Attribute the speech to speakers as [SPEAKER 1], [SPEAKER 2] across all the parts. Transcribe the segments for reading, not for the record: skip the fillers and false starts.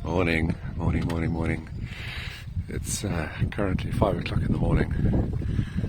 [SPEAKER 1] Morning. It's currently 5 o'clock in the morning.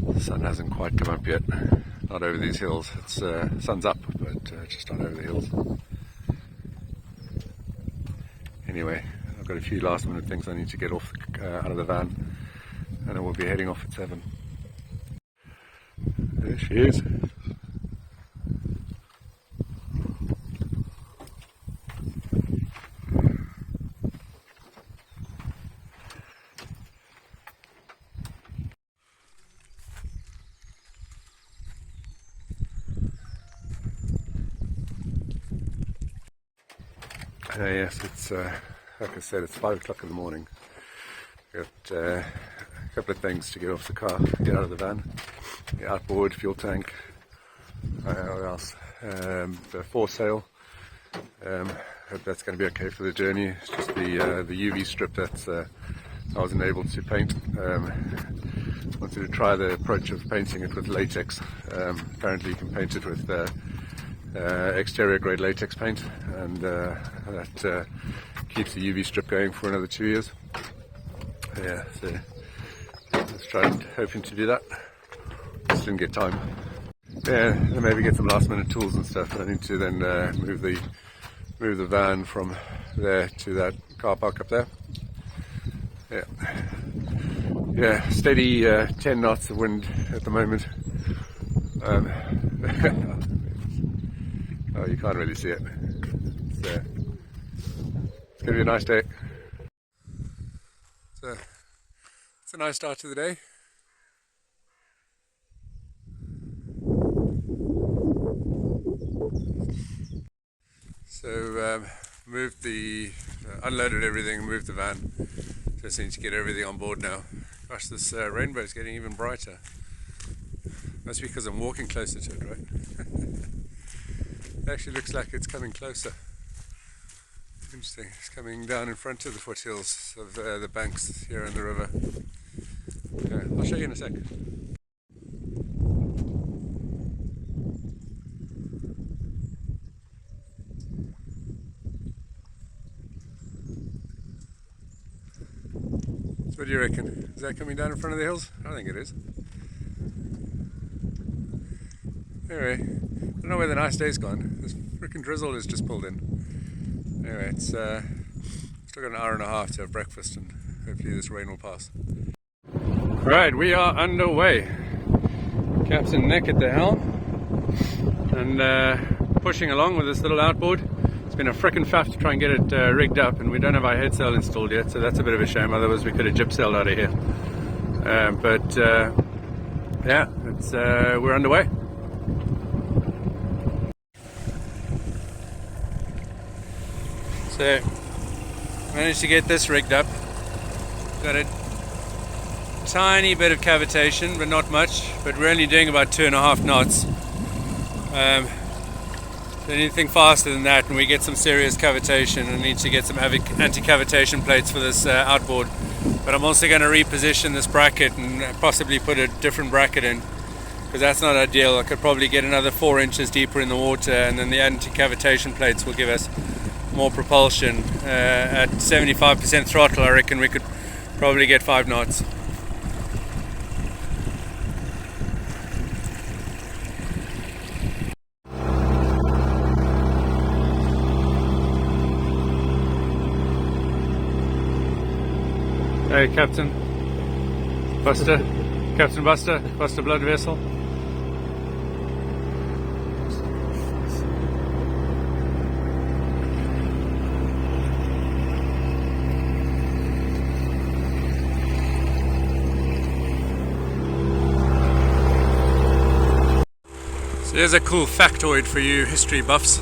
[SPEAKER 1] The sun hasn't quite come up yet. Not over these hills. It's sun's up, but just not over the hills. Anyway, I've got a few last minute things I need to get off out of the van, and then we'll be heading off at 7. There she is. Yes, it's like I said, it's 5 o'clock in the morning. Got a couple of things to get off the car, get out of the van. The outboard, fuel tank, what else? The foresail. Hope that's going to be okay for the journey. It's just the UV strip that I wasn't able to paint. Wanted to try the approach of painting it with latex. Apparently you can paint it with exterior grade latex paint, and that keeps the UV strip going for another 2 years. Yeah, so let's try and hoping to do that. Just didn't get time. Yeah, and maybe get some last minute tools and stuff. I need to then move the van from there to that car park up there. Yeah, steady 10 knots of wind at the moment. Oh, you can't really see it. It's going to be a nice day. So, it's a nice start to the day. So, unloaded everything, moved the van. Just need to get everything on board now. Gosh, this rainbow is getting even brighter. That's because I'm walking closer to it, right? It actually looks like it's coming closer. Interesting, it's coming down in front of the foothills of the banks here in the river. Okay, I'll show you in a sec. So what do you reckon? Is that coming down in front of the hills? I think it is. Anyway, I don't know where the nice day's gone. This freaking drizzle has just pulled in. Anyway, it's still got an hour and a half to have breakfast, and hopefully this rain will pass. Right, we are underway. Captain Nick at the helm, and pushing along with this little outboard. It's been a frickin' faff to try and get it rigged up, and we don't have our head sail installed yet, so that's a bit of a shame. Otherwise we could have gyp sailed out of here. Yeah, we're underway. So, managed to get this rigged up. Got a tiny bit of cavitation, but not much. But we're only doing about 2.5 knots. Anything faster than that, and we get some serious cavitation. I need to get some anti-cavitation plates for this outboard. But I'm also going to reposition this bracket and possibly put a different bracket in, because that's not ideal. I could probably get another 4 inches deeper in the water, and then the anti-cavitation plates will give us more propulsion. At 75% throttle, I reckon we could probably get 5 knots. Hey, Captain Buster, Buster Blood Vessel. There's a cool factoid for you history buffs.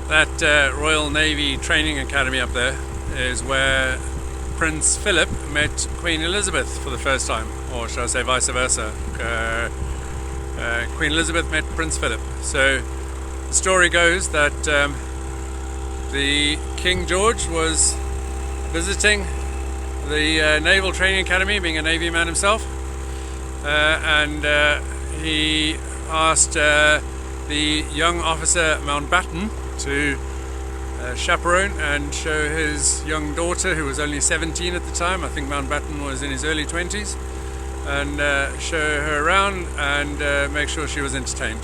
[SPEAKER 1] That Royal Navy Training Academy up there is where Prince Philip met Queen Elizabeth for the first time, or should I say vice versa. Queen Elizabeth met Prince Philip. So the story goes that the King George was visiting the Naval Training Academy, being a Navy man himself, and he asked the young officer Mountbatten to
[SPEAKER 2] chaperone and show his young daughter, who was only 17 at the time. I think Mountbatten was in his early 20s, and show her around and make sure she was entertained.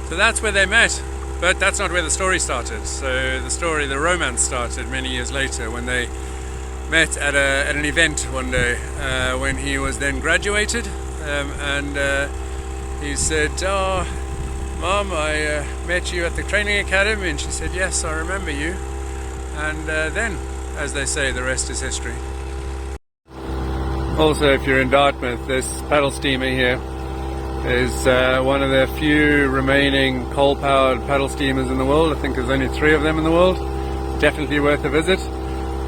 [SPEAKER 2] So that's where they met, but that's not where the story started. So the romance started many years later when they met at an event one day when he was then graduated, and he said, "Oh, Mom, I met you at the training academy," and she said, "Yes, I remember you." And then, as they say, the rest is history.
[SPEAKER 1] Also, if you're in Dartmouth, this paddle steamer here is one of the few remaining coal-powered paddle steamers in the world. I think there's only 3 of them in the world. Definitely worth a visit.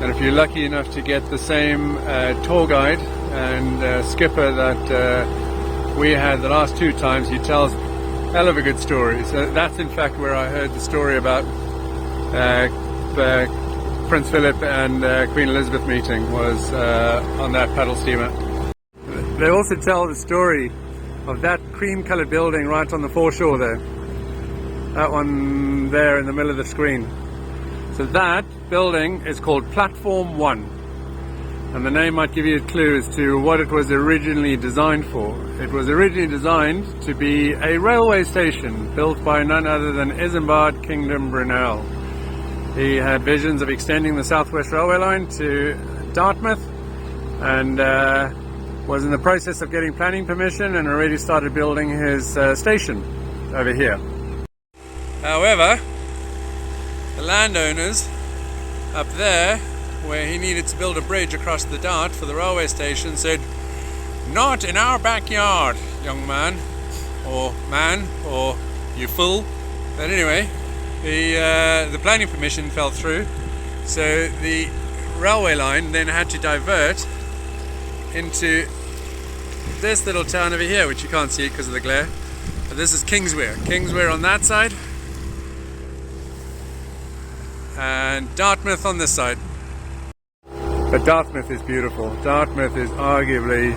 [SPEAKER 1] And if you're lucky enough to get the same tour guide and skipper that we had the last 2 times, he tells hell of a good story. So that's in fact where I heard the story about Prince Philip and Queen Elizabeth meeting, was on that paddle steamer. They also tell the story of that cream-coloured building right on the foreshore there. That one there in the middle of the screen. So that building is called Platform 1. And the name might give you a clue as to what it was originally designed for. It was originally designed to be a railway station built by none other than Isambard Kingdom Brunel. He had visions of extending the South West Railway line to Dartmouth, and was in the process of getting planning permission and already started building his station over here.
[SPEAKER 2] However, the landowners up there, where he needed to build a bridge across the Dart for the railway station, said, "Not in our backyard, young man, or you fool." But anyway, the planning permission fell through, so the railway line then had to divert into this little town over here, which you can't see because of the glare. But this is Kingswear on that side, and Dartmouth on this side.
[SPEAKER 1] But Dartmouth is beautiful. Dartmouth is arguably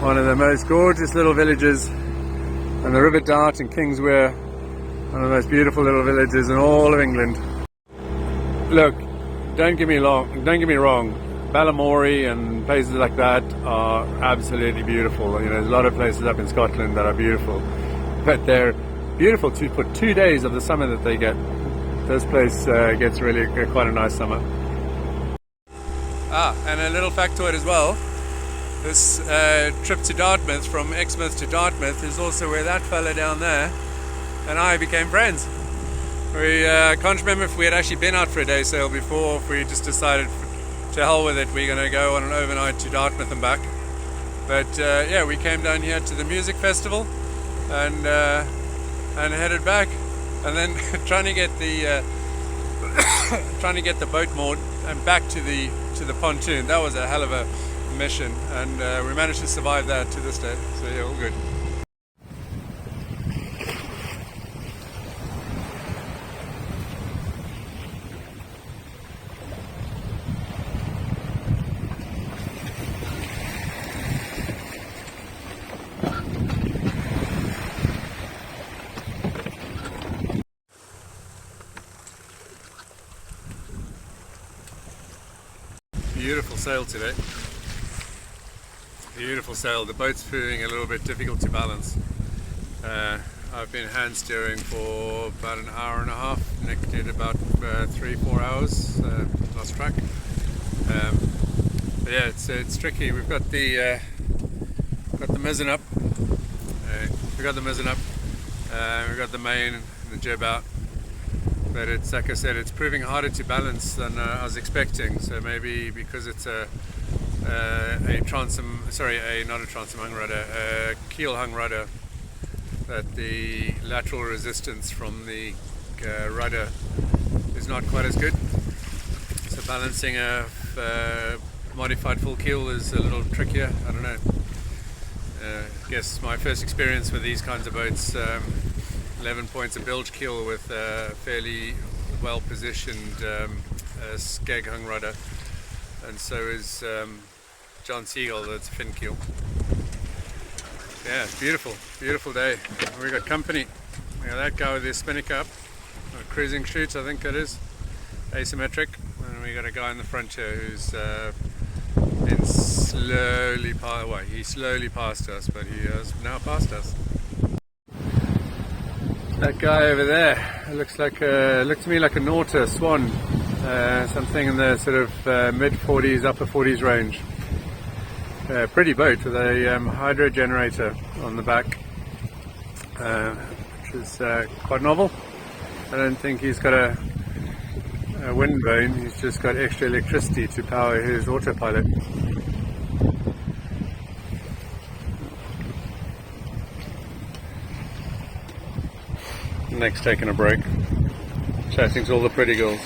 [SPEAKER 1] one of the most gorgeous little villages, and the River Dart and Kingswear, one of the most beautiful little villages in all of England. Look, don't get me wrong, Balamory and places like that are absolutely beautiful. You know, there's a lot of places up in Scotland that are beautiful, but they're beautiful to put 2 days of the summer that they get. This place gets really quite a nice summer.
[SPEAKER 2] And a little factoid as well, this trip to Dartmouth, from Exmouth to Dartmouth, is also where that fella down there and I became friends. I can't remember if we had actually been out for a day sail before, or if we just decided to hell with it, we're going to go on an overnight to Dartmouth and back. But yeah, we came down here to the music festival and headed back, and then trying to get the boat moored and back to the pontoon. That was a hell of a mission, and we managed to survive that to this day. So yeah, all good. Beautiful sail today. Beautiful sail. The boat's proving a little bit difficult to balance. I've been hand steering for about an hour and a half. Nick did about 3-4 hours. Lost track. But yeah, it's tricky. We've got the mizzen up. We've got the mizzen up. We've got the main and the jib out. But it's, like I said, it's proving harder to balance than I was expecting. So maybe because it's a keel hung rudder, that the lateral resistance from the rudder is not quite as good. So balancing a modified full keel is a little trickier. I don't know. I guess my first experience with these kinds of boats, 11 points of bilge keel with a fairly well positioned skeg hung rudder, and so is John Seagull, that's a fin keel. Yeah, it's beautiful day. We got company. We got that guy with his spinnaker up, a cruising chute, I think it is. asymmetric, and we got a guy in the front here who's been slowly he slowly passed us, but he has now passed us. That guy over there looks to me like a Nauta swan, something in the sort of mid 40s, upper 40s range. Pretty boat with a hydro generator on the back, which is quite novel. I don't think he's got a wind vane, he's just got extra electricity to power his autopilot. Next taking a break, chatting to all the pretty girls.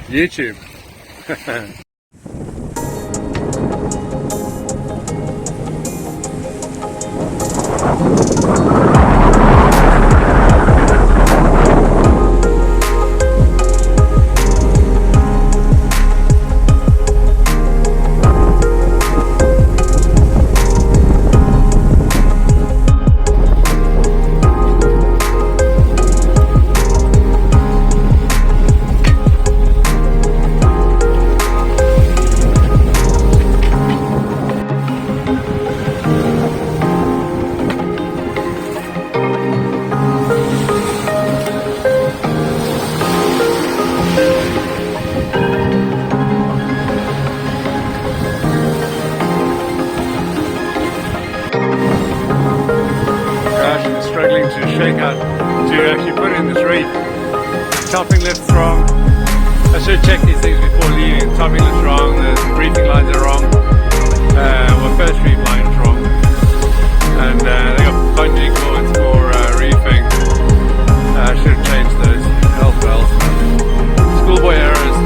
[SPEAKER 2] YouTube. To actually put in this reef. Topping lift's wrong. I should check these things before leaving. Topping lift's wrong, the briefing lines are wrong. Well, first reef line's wrong. And they got bungee cords for reefing. I should have changed those. Well. Schoolboy errors.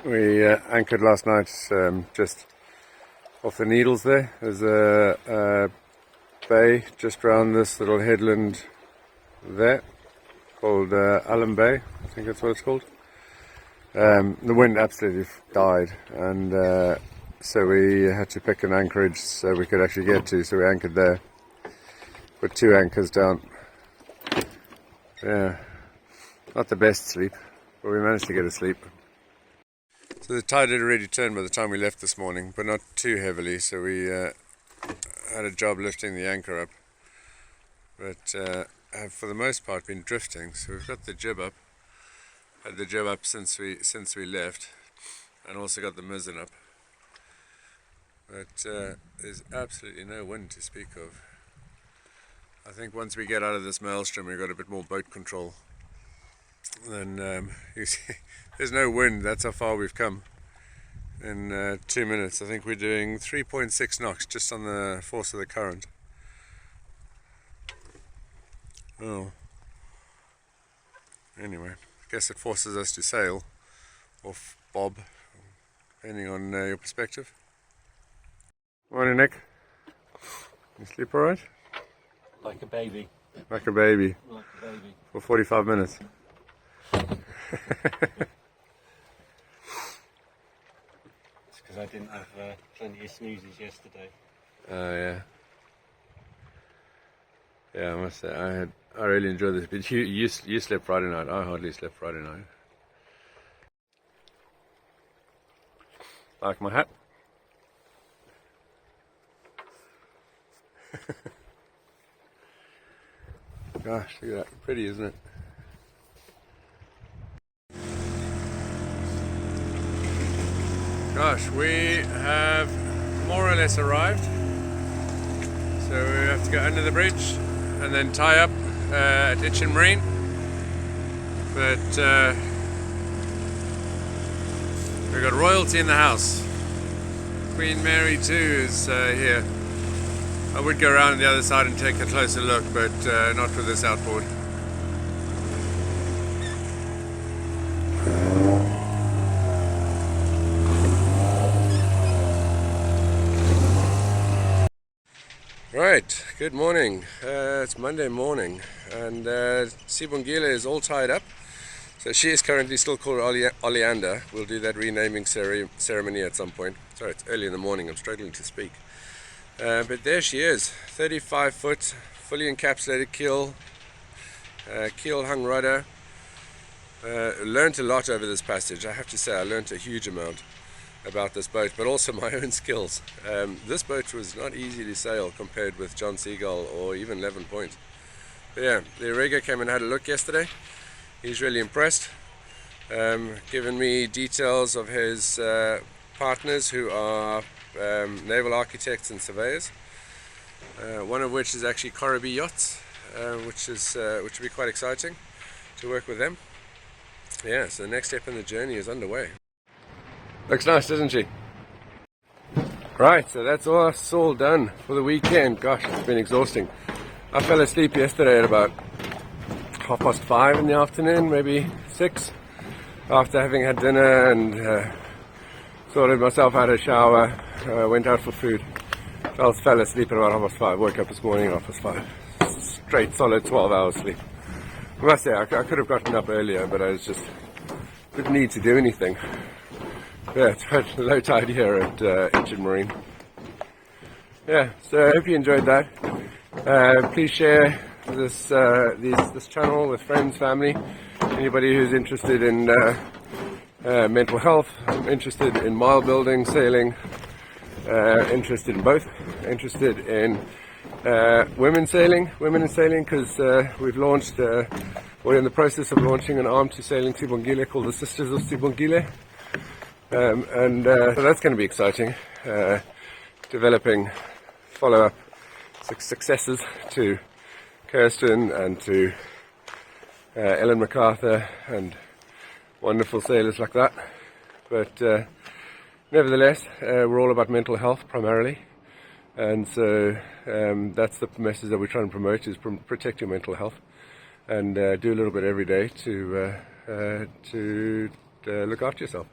[SPEAKER 2] We anchored last night just off the Needles there. There's a bay just around this little headland there called Allen Bay, I think that's what it's called. The wind absolutely died, and so we had to pick an anchorage so we could actually get to, so we anchored there. Put 2 anchors down. Yeah, not the best sleep, but we managed to get a sleep. So the tide had already turned by the time we left this morning, but not too heavily, so we had a job lifting the anchor up, but have for the most part been drifting. So we've got the jib up, had the jib up since we left, and also got the mizzen up, but there's absolutely no wind to speak of. I think once we get out of this maelstrom we've got a bit more boat control. Then you see, there's no wind, that's how far we've come in 2 minutes. I think we're doing 3.6 knots just on the force of the current. Oh, anyway, I guess it forces us to sail off bob, depending on your perspective. Morning, Nick. You sleep alright?
[SPEAKER 3] Like a baby.
[SPEAKER 2] Like a baby.
[SPEAKER 3] Like a baby.
[SPEAKER 2] For 45 minutes.
[SPEAKER 3] It's because I didn't have plenty of snoozes yesterday.
[SPEAKER 2] Oh yeah. Yeah, I must say I really enjoyed this. But you slept Friday night. I hardly slept Friday night. Like my hat. Gosh, look at that. Pretty, isn't it? Gosh, we have more or less arrived. So we have to go under the bridge and then tie up at Itchen Marine. But we've got royalty in the house. Queen Mary 2 is here. I would go around the other side and take a closer look, but not with this outboard. Right, good morning. It's Monday morning, and Sibongile is all tied up. So she is currently still called Oleander. We'll do that renaming ceremony at some point. Sorry, it's early in the morning, I'm struggling to speak. But there she is, 35 foot, fully encapsulated keel hung rudder. Learned a lot over this passage. I have to say I learned a huge amount about this boat, but also my own skills. This boat was not easy to sail compared with John Seagull or even 11 Point. But yeah, the rigger came and had a look yesterday. He's really impressed. Given me details of his partners who are naval architects and surveyors. One of which is actually Corribee Yachts, which will be quite exciting to work with them. Yeah, so the next step in the journey is underway. Looks nice, doesn't she? Right, so that's us all done for the weekend. Gosh, it's been exhausting. I fell asleep yesterday at about 5:30 in the afternoon, maybe 6, after having had dinner and sorted myself out, a shower, went out for food. Fell asleep at about 5:30, woke up this morning at 5:30. Straight, solid 12 hours sleep. I must say, I could have gotten up earlier, but I didn't need to do anything. Yeah, it's quite low tide here at Ancient Marine. Yeah, so I hope you enjoyed that. Please share this channel with friends, family, anybody who's interested in mental health, interested in mile building, sailing, interested in both, interested in women in sailing, because we've launched, we're in the process of launching an arm to sailing Sibongile called the Sisters of Sibongile. So that's going to be exciting, developing follow-up successors to Kirsten and to Ellen MacArthur and wonderful sailors like that. But nevertheless, we're all about mental health primarily, and so that's the message that we're trying to promote, is protect your mental health and do a little bit every day to look after yourself.